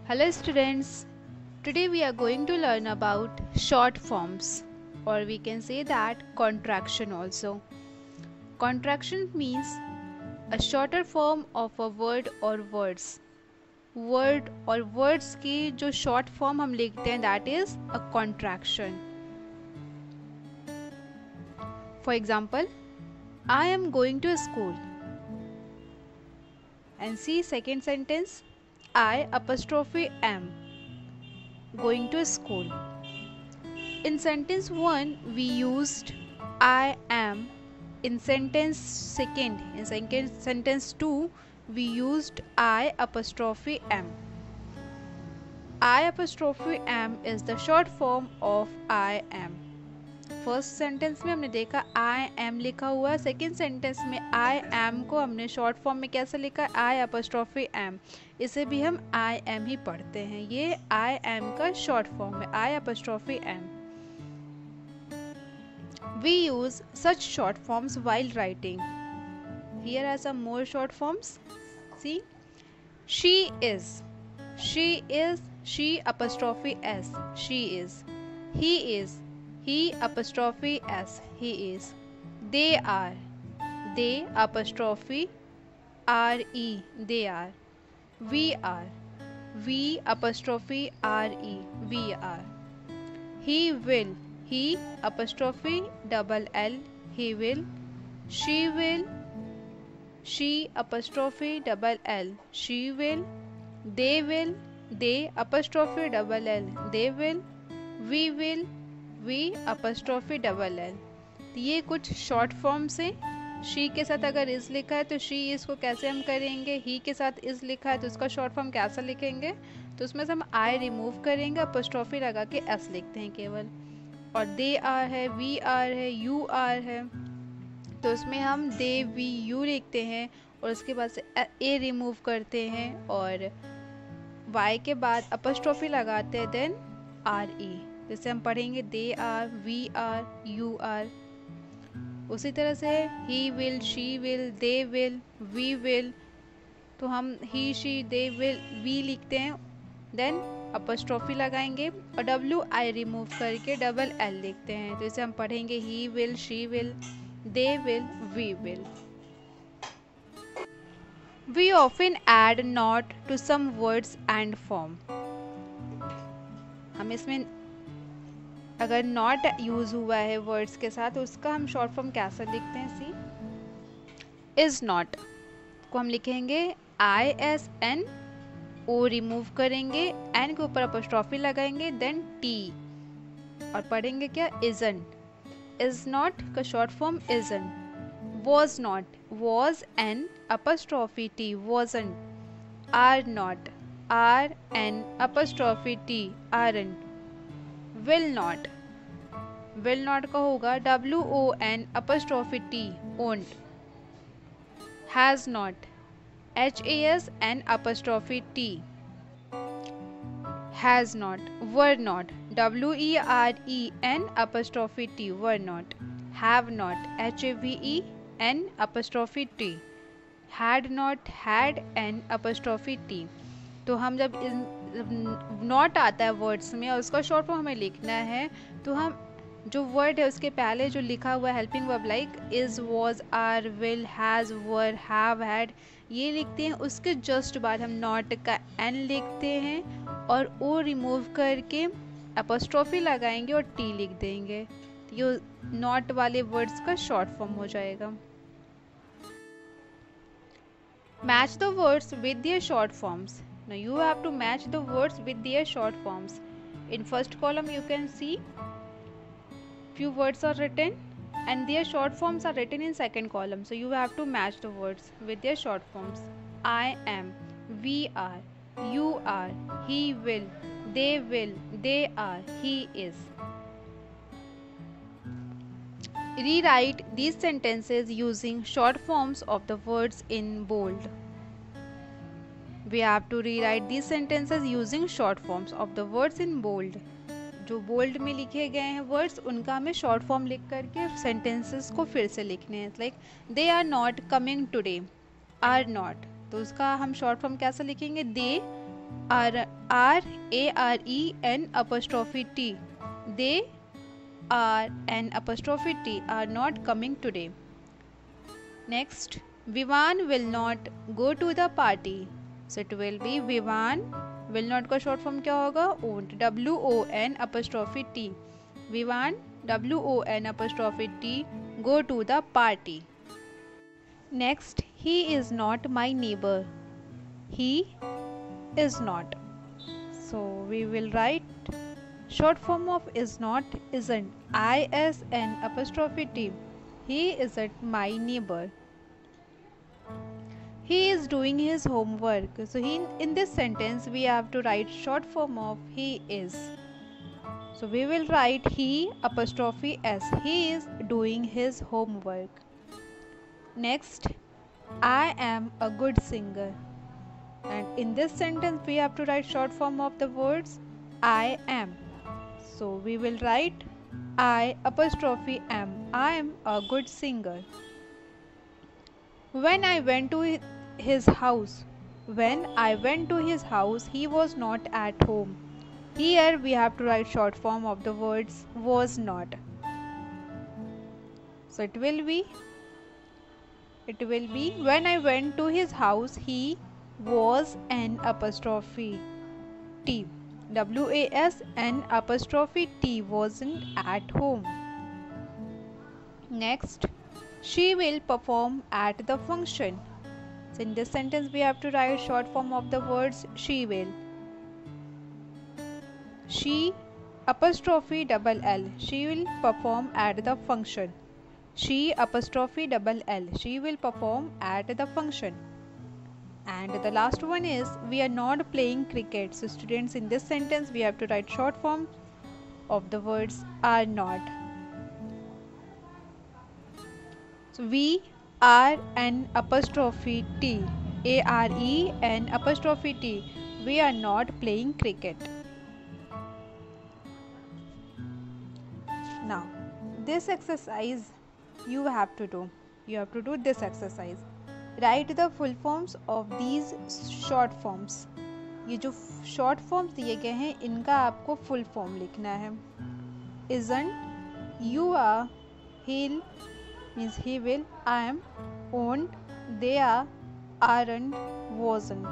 Hello students, today we are going to learn about short forms, or we can say that contraction also. Contraction means a shorter form of a word or words. Word or words की जो short form हम लिखते हैं that is a contraction. For example, I am going to school. And see second sentence, I apostrophe am going to school. In sentence 1 we used I am. In sentence 2 we used I apostrophe am. I apostrophe am is the short form of I am. First sentence में हमने देखा I am लिखा हुआ है, second sentence में I am को हमने short form में कैसे लिखा, आई अपोस्ट्रोफी एम. इसे भी हम आई एम ही पढ़ते हैं. ये आई एम का शॉर्ट फॉर्म है, I apostrophe M. We use such short forms while writing. Here are some more short forms. See she is, she apostrophe S, she is. He is, he apostrophe s, he is. They apostrophe re, they are. We apostrophe re, we are. He will, he apostrophe double l, he will. She apostrophe double l, she will. They apostrophe double l, they will. We apostrophe double l. ये कुछ short forms हैं. She के साथ अगर is लिखा है तो she इसको कैसे हम करेंगे, ही के साथ इज लिखा है तो उसका शॉर्ट फॉर्म कैसे लिखेंगे, तो उसमें से हम आई रिमूव करेंगे, अपोस्ट्रोफी लगा के एस लिखते हैं केवल. और दे आर है, वी आर है, यू आर है, तो उसमें हम दे वी यू लिखते हैं और उसके बाद से ए रिमूव करते हैं और वाई के बाद अपोस्ट्रोफी लगाते हैं, देन आर ई. जैसे हम पढ़ेंगे they are, we are, you are. उसी तरह से ही will, she will, they will, we will, तो हम he she they will we लिखते हैं, देन अपोस्ट्रोफी लगाएंगे और डब्ल्यू आई रिमूव करके डबल एल लिखते हैं. तो इसे हम पढ़ेंगे he will, she will, they will, we will. We often add not to some words and form. हम इसमें अगर नॉट यूज हुआ है वर्ड्स के साथ तो उसका हम शॉर्ट फॉर्म कैसे लिखते हैं. सी इज नॉट को हम लिखेंगे I S N, O remove करेंगे, एन के ऊपर अपोस्ट्रोफी लगाएंगे, देन टी और पढ़ेंगे क्या, इजंट. इज नॉट का short form isn't. Was not, was N apostrophe T, wasn't. Are not, are N apostrophe T, aren't. Will not का होगा W O N apostrophe T, won't. Has not, H A S N apostrophe T, has not. Were not, W E R E N apostrophe T, were not. Have not, H A V E N apostrophe T, had not, had N apostrophe T. तो हम जब not आता है words में और उसका short form हमें लिखना है तो हम जो वर्ड है उसके पहले जो लिखा हुआ है helping verb like is, was, are, will, has, were, have, had, ये लिखते हैं. उसके जस्ट बाद हम नॉट का एन लिखते हैं और ओ रिमूव करके अपोस्ट्रोफी लगाएंगे और टी लिख देंगे. तो ये नॉट वाले वर्ड्स का शॉर्ट फॉर्म हो जाएगा. Match the words with their short forms. Now you have to match the words with their short forms. In first column you can see few words are written and their short forms are written in second column. So you have to match the words with their short forms. I am, we are, you are, he will, they are, he is. Rewrite these sentences using short forms of the words in bold. We have to rewrite these sentences using short forms of the words in bold. जो bold में लिखे गए हैं words उनका हमें short form लिख करके sentences को फिर से लिखने हैं. Like they are not coming today, are not, तो उसका हम शॉर्ट फॉर्म कैसे लिखेंगे, दे R-A-R-E-N apostrophe T. They are an apostrophe T are not coming today. Next, Vivan will not go to the party. So it will be Vivan will not का short form क्या होगा? Won't. W-O-N apostrophe T. Vivan W-O-N apostrophe T go to the party. Next, he is not my neighbor. He is not. So we will write short form of is not isn't. I-S-N apostrophe T. He isn't my neighbor. He is doing his homework. So in this sentence we have to write short form of he is. So we will write he apostrophe s. He is doing his homework. Next, I am a good singer. And in this sentence we have to write short form of the words I am. So we will write I apostrophe am. I am a good singer. When I went to his house. When I went to his house, he was not at home. Here we have to write short form of the words was not. So it will be when I went to his house, he was an apostrophe T. W-A-S-N apostrophe T wasn't at home. Next, she will perform at the function. So in this sentence we have to write short form of the words she will. She apostrophe double L. She will perform at the function. She apostrophe double L. She will perform at the function. And the last one is we are not playing cricket. So students, in this sentence we have to write short form of the words are not. So we are an apostrophe T. A-R-E-N apostrophe T. We are not playing cricket. Now, this exercise you have to do. You have to do this exercise. Write the full forms of these short forms. ये जो short forms दिए गए हैं इनका आपको full form लिखना है. Isn't, you are, he'll means he will, I am, won't, they are, aren't, wasn't.